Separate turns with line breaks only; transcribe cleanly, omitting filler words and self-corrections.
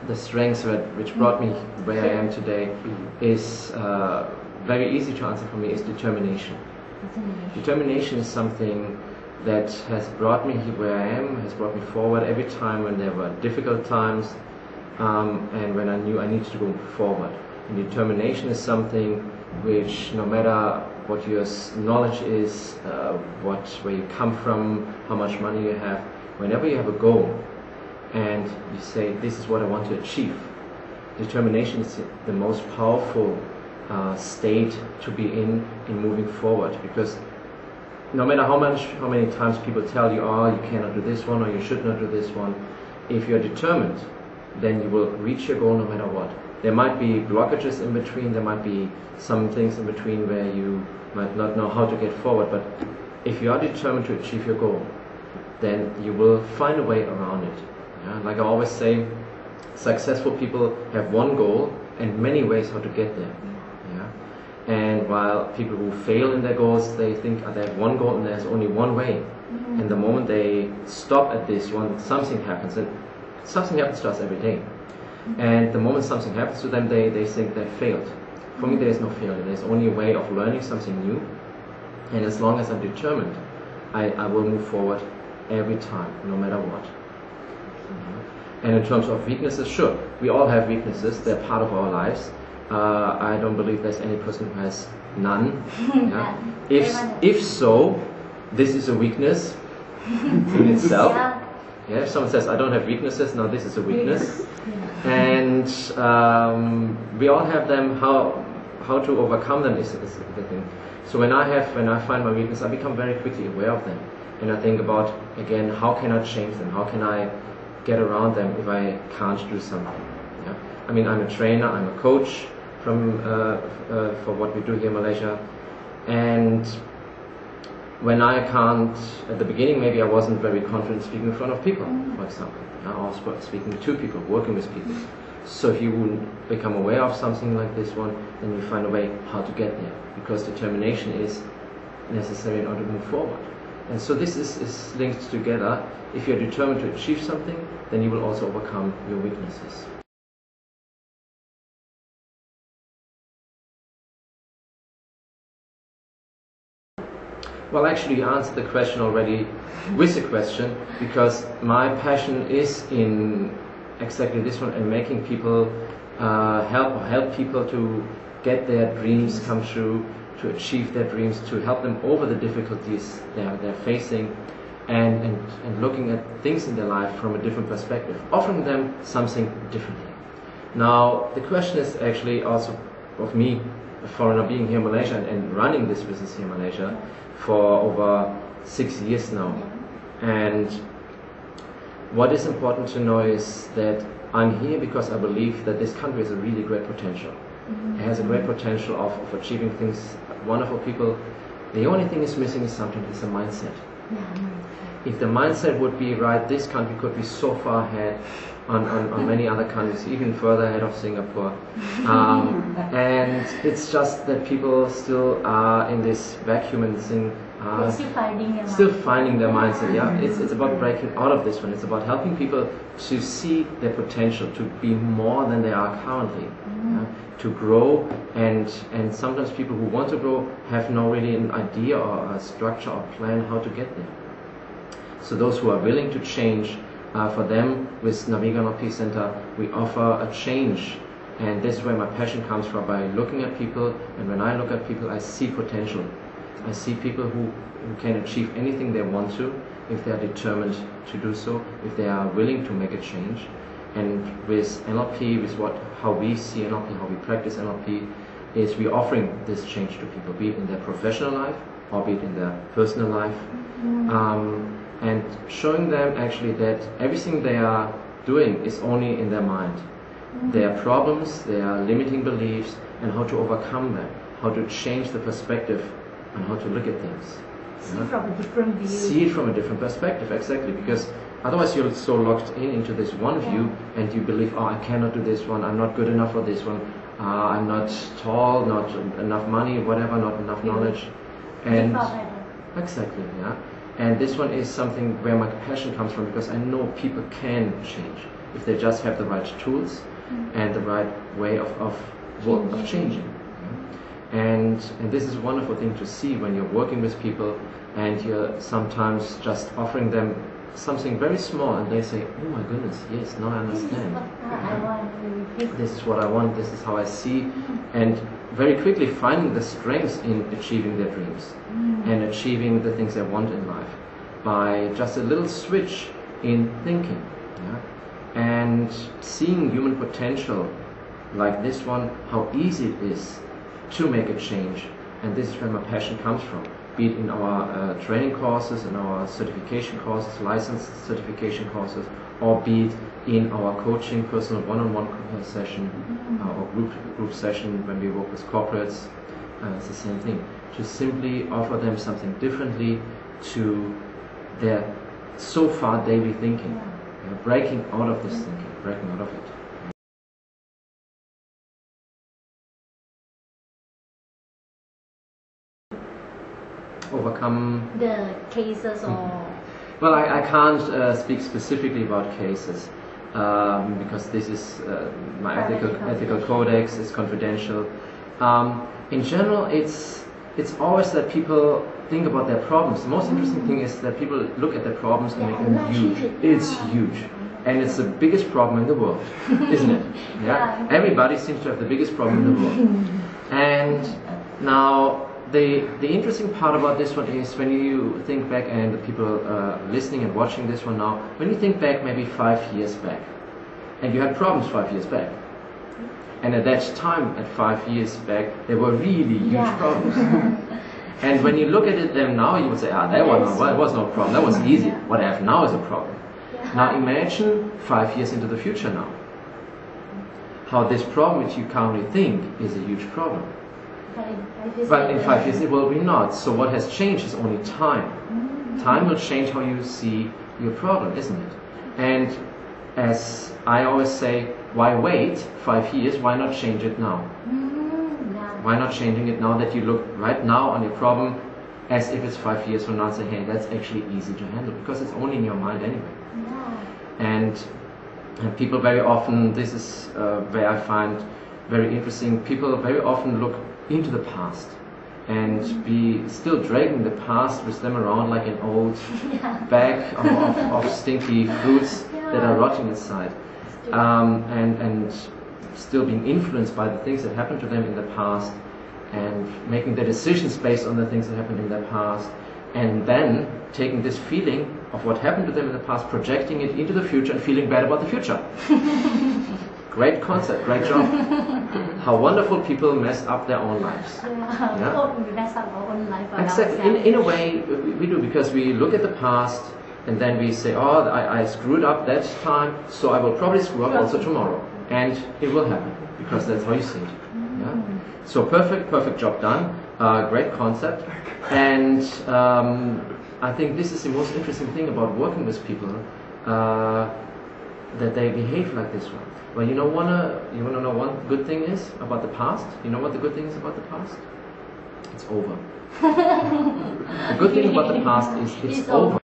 the strengths which brought me where I am today is very easy to answer for me, is determination. Determination is something that has brought me where I am, has brought me forward every time when there were difficult times, and when I knew I needed to go forward. And determination is something which, no matter what your knowledge is, where you come from, how much money you have, whenever you have a goal and you say, this is what I want to achieve, determination is the most powerful state to be in moving forward. Because no matter how many times people tell you, oh, you cannot do this one, or you should not do this one, if you're determined, then you will reach your goal no matter what. There might be blockages in between, there might be some things in between where you might not know how to get forward, but if you are determined to achieve your goal, then you will find a way around it. Yeah? Like I always say, successful people have one goal and many ways how to get there. Yeah? And while people who fail in their goals, they think they have one goal and there's only one way. And the moment they stop at this one, something happens. And something happens to us every day. And the moment something happens to them, they think they failed. For me, there is no failure. There's only a way of learning something new. And as long as I'm determined, I will move forward every time, no matter what. And in terms of weaknesses, sure, we all have weaknesses. They're part of our lives. I don't believe there's any person who has none. Yeah? If so, this is a weakness in itself. Yeah, if someone says, I don't have weaknesses, now this is a weakness. And we all have them. How to overcome them is the thing. So when I find my weakness, I become very quickly aware of them. And I think about, again, how can I change them? How can I get around them if I can't do something? Yeah? I mean, I'm a trainer, I'm a coach for what we do here in Malaysia. And when I can't, at the beginning maybe I wasn't very confident speaking in front of people, for example. I was speaking to people, working with people. So if you become aware of something like this one, then you find a way how to get there. Because determination is necessary in order to move forward. And so this is linked together. If you're determined to achieve something, then you will also overcome your weaknesses. Well, actually, you answered the question already with the question, because my passion is in exactly this one, and making people help people to get their dreams come true, to achieve their dreams, to help them over the difficulties they're facing, and looking at things in their life from a different perspective, offering them something differently. Now, the question is actually also of me, a foreigner, being here in Malaysia and running this business here in Malaysia for over 6 years now. And what is important to know is that I'm here because I believe that this country has a really great potential. It has a great potential of achieving things, wonderful people. The only thing is missing is something, is a mindset. If the mindset would be right, this country could be so far ahead on many other countries, even further ahead of Singapore. And it's just that people still are in this vacuum and thing, still finding their mindset. Yeah, it's about breaking out of this one. It's about helping people to see their potential, to be more than they are currently, to grow. And sometimes people who want to grow have no really an idea or a structure or plan how to get there. So those who are willing to change, for them, with Naviga NLP Center, we offer a change. And this is where my passion comes from, by looking at people. And when I look at people, I see potential. I see people who can achieve anything they want to, if they are determined to do so, if they are willing to make a change. And with NLP, with how we see NLP, how we practice NLP, is we offering this change to people, be it in their professional life, or be it in their personal life. And showing them actually that everything they are doing is only in their mind. Their problems, their limiting beliefs, and how to overcome them, how to change the perspective and how to look at things.
See from a different view.
See it from a different perspective, exactly. Because otherwise you're so locked into this one view, and you believe, oh, I cannot do this one, I'm not good enough for this one, I'm not tall, not enough money, whatever, not enough knowledge. And exactly, yeah. And this one is something where my passion comes from, because I know people can change. if they just have the right tools and the right way of changing. And this is a wonderful thing to see when you're working with people and you're sometimes just offering them something very small and they say, oh my goodness, yes, now I understand. This is what I want, this is how I see, and very quickly finding the strengths in achieving their dreams and achieving the things they want in life by just a little switch in thinking. And seeing human potential like this one, how easy it is to make a change, and this is where my passion comes from, be it in our training courses, in our certification courses, license certification courses, or be it in our coaching, personal one-on-one session or group session when we work with corporates. It's the same thing, to simply offer them something differently to their so far daily thinking, breaking out of this thinking, breaking out of it. Overcome
the cases or...
Well, I can't speak specifically about cases because this is my ethical codex is confidential. In general, it's always that people think about their problems. The most interesting thing is that people look at their problems and make them huge. It's huge. And it's the biggest problem in the world, isn't it? Yeah. Everybody seems to have the biggest problem in the world. And now, the interesting part about this one is when you think back, and the people listening and watching this one now, when you think back maybe 5 years back, and you had problems 5 years back, and at that time, at 5 years back, there were really huge problems. And when you look at them now, you would say, that was no problem, that was easy. What I have now is a problem. Now imagine 5 years into the future now, how this problem which you currently think is a huge problem. But in 5 years it will be not. So what has changed is only time. Time will change how you see your problem, isn't it? And as I always say, why wait 5 years? Why not change it now? Why not changing it now that you look right now on your problem as if it's 5 years from now and say, hey, that's actually easy to handle because it's only in your mind anyway. And people very often, this is where I find very interesting, people very often look into the past and be still dragging the past with them around like an old bag of stinky fruits that are rotting inside, and still being influenced by the things that happened to them in the past and making their decisions based on the things that happened in their past, and then taking this feeling of what happened to them in the past, projecting it into the future and feeling bad about the future. Great concept, great job. How wonderful people mess up their own lives.
We mess up our own life.
Exactly. In a way, we do, because we look at the past and then we say, oh, I screwed up that time, so I will probably screw up also tomorrow. And it will happen, because that's how you see it. So perfect job done. Great concept. And I think this is the most interesting thing about working with people, that they behave like this one. Well, you wanna know one good thing is about the past? You know what the good thing is about the past? It's over. The good thing about the past is it's over.